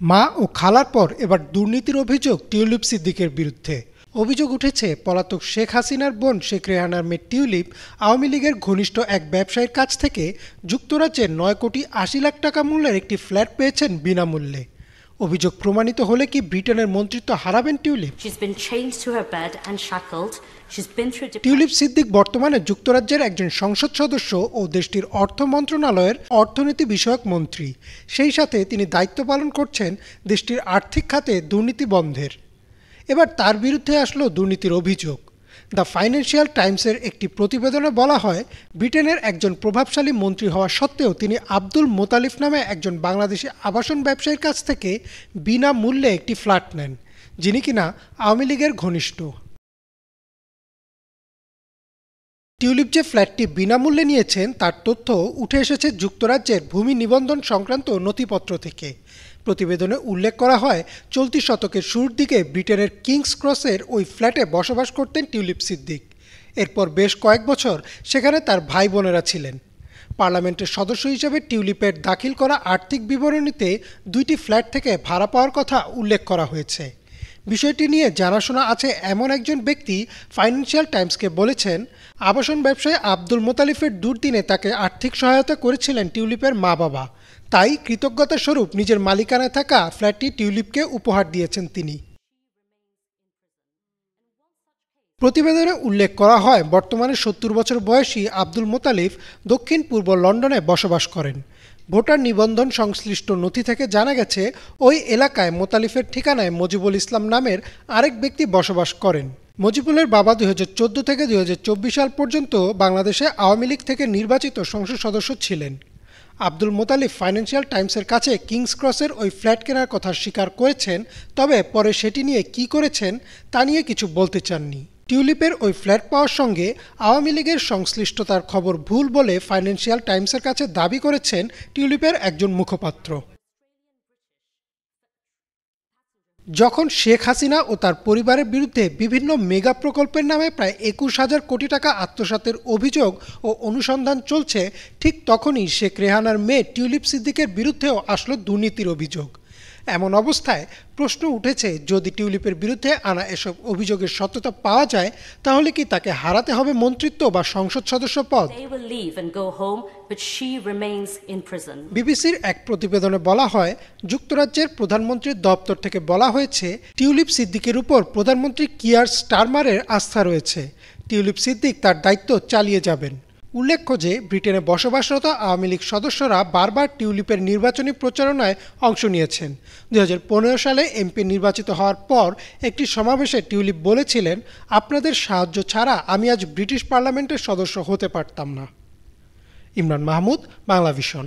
মা ও খালার পর এবার দুর্নীতির অভিযোগ টিউলিপ সিদ্দিকের বিরুদ্ধে। অভিযোগ উঠেছে পলাতক শেখ হাসিনার বোন শেখ রেহানার মেয়ে টিউলিপ আওয়ামী লীগের ঘনিষ্ঠ এক ব্যবসায়ীর কাছ থেকে যুক্তরাজ্যের ৯,৮০,০০,০০০ টাকা মূল্যের একটি ফ্ল্যাট পেয়েছেন বিনামূল্যে। অভিযোগ প্রমাণিত হলে কি ব্রিটেনের মন্ত্রিত্ব হারাবেন টিউলিপ? টিউলিপ সিদ্দিক বর্তমানে যুক্তরাজ্যের একজন সংসদ সদস্য ও দেশটির অর্থ মন্ত্রণালয়ের অর্থনীতি বিষয়ক মন্ত্রী। সেই সাথে তিনি দায়িত্ব পালন করছেন দেশটির আর্থিক খাতে দুর্নীতি বন্ধের। এবার তার বিরুদ্ধে আসলো দুর্নীতির অভিযোগ। দ্য ফাইন্যান্সিয়াল টাইমসের একটি প্রতিবেদনে বলা হয়, ব্রিটেনের একজন প্রভাবশালী মন্ত্রী হওয়া সত্ত্বেও তিনি আব্দুল মোতালিফ নামে একজন বাংলাদেশি আবাসন ব্যবসায়ীর কাছ থেকে বিনামূল্যে একটি ফ্ল্যাট নেন, যিনি কিনা আওয়ামী লীগের ঘনিষ্ঠ। টিউলিপ যে ফ্ল্যাটটি বিনামূল্যে নিয়েছেন তার তথ্য উঠে এসেছে যুক্তরাজ্যের ভূমি নিবন্ধন সংক্রান্ত নথিপত্র থেকে। প্রতিবেদনে উল্লেখ করা হয়, চলতি শতকের শুরুর দিকে ব্রিটেনের কিংস ক্রসের ওই ফ্ল্যাটে বসবাস করতেন টিউলিপ সিদ্দিক। এরপর বেশ কয়েক বছর সেখানে তার ভাই বোনেরা ছিলেন। পার্লামেন্টের সদস্য হিসেবে টিউলিপের দাখিল করা আর্থিক বিবরণীতে ২টি ফ্ল্যাট থেকে ভাড়া পাওয়ার কথা উল্লেখ করা হয়েছে। বিষয়টি নিয়ে জানাশোনা আছে এমন একজন ব্যক্তি ফাইন্যান্সিয়াল টাইমসকে বলেছেন, আবাসন ব্যবসায়ী আব্দুল মোতালিফের দুর্দিনে তাকে আর্থিক সহায়তা করেছিলেন টিউলিপের মা বাবা। তাই কৃতজ্ঞতা স্বরূপ নিজের মালিকানায় থাকা ফ্ল্যাটটি টিউলিপকে উপহার দিয়েছেন তিনি। প্রতিবেদনে উল্লেখ করা হয়, বর্তমানে ৭০ বছর বয়সী আব্দুল মোতালিফ দক্ষিণ পূর্ব লন্ডনে বসবাস করেন। ভোটার নিবন্ধন সংশ্লিষ্ট নথি থেকে জানা গেছে, ওই এলাকায় মোতালিফের ঠিকানায় মজিবুল ইসলাম নামের আরেক ব্যক্তি বসবাস করেন। মজিবুলের বাবা ২০১৪ থেকে ২০২৪ সাল পর্যন্ত বাংলাদেশে আওয়ামী লীগ থেকে নির্বাচিত সংসদ সদস্য ছিলেন। আব্দুল মোতালিফ ফাইন্যান্সিয়াল টাইমসের কাছে কিংস ক্রসের ওই ফ্ল্যাট কেনার কথা স্বীকার করেছেন, তবে পরে সেটি নিয়ে কী করেছেন তা নিয়ে কিছু বলতে চাননি। টিউলিপের ওই ফ্ল্যাট পাওয়ার সঙ্গে আওয়ামী লীগের সংশ্লিষ্টতার খবর ভুল বলে ফাইন্যান্সিয়াল টাইমসের কাছে দাবি করেছেন টিউলিপের একজন মুখপাত্র। যখন শেখ হাসিনা ও তার পরিবারের বিরুদ্ধে বিভিন্ন মেগা প্রকল্পের নামে প্রায় ২১,০০০ কোটি টাকা আত্মসাতের অভিযোগ ও অনুসন্ধান চলছে, ঠিক তখনই শেখ রেহানার মেয়ে টিউলিপ সিদ্দিকের বিরুদ্ধেও আসলো দুর্নীতির অভিযোগ। এমন অবস্থায় প্রশ্ন উঠেছে, যদি টিউলিপের বিরুদ্ধে আনা এসব অভিযোগের সত্যতা পাওয়া যায়, তাহলে কি তাকে হারাতে হবে মন্ত্রিত্ব বা সংসদ সদস্য পদ? বিবিসির এক প্রতিবেদনে বলা হয়, যুক্তরাজ্যের প্রধানমন্ত্রীর দপ্তর থেকে বলা হয়েছে, টিউলিপ সিদ্দিকের উপর প্রধানমন্ত্রী কিয়ার স্টারমারের আস্থা রয়েছে। টিউলিপ সিদ্দিক তার দায়িত্ব চালিয়ে যাবেন। উল্লেখ্য যে, ব্রিটেনে বসবাসরত আওয়ামী লীগ সদস্যরা বারবার টিউলিপের নির্বাচনী প্রচারণায় অংশ নিয়েছেন। ২০১৫ সালে এমপি নির্বাচিত হওয়ার পর একটি সমাবেশে টিউলিপ বলেছিলেন, আপনাদের সাহায্য ছাড়া আমি আজ ব্রিটিশ পার্লামেন্টের সদস্য হতে পারতাম না। ইমরান মাহমুদ, বাংলাভিশন।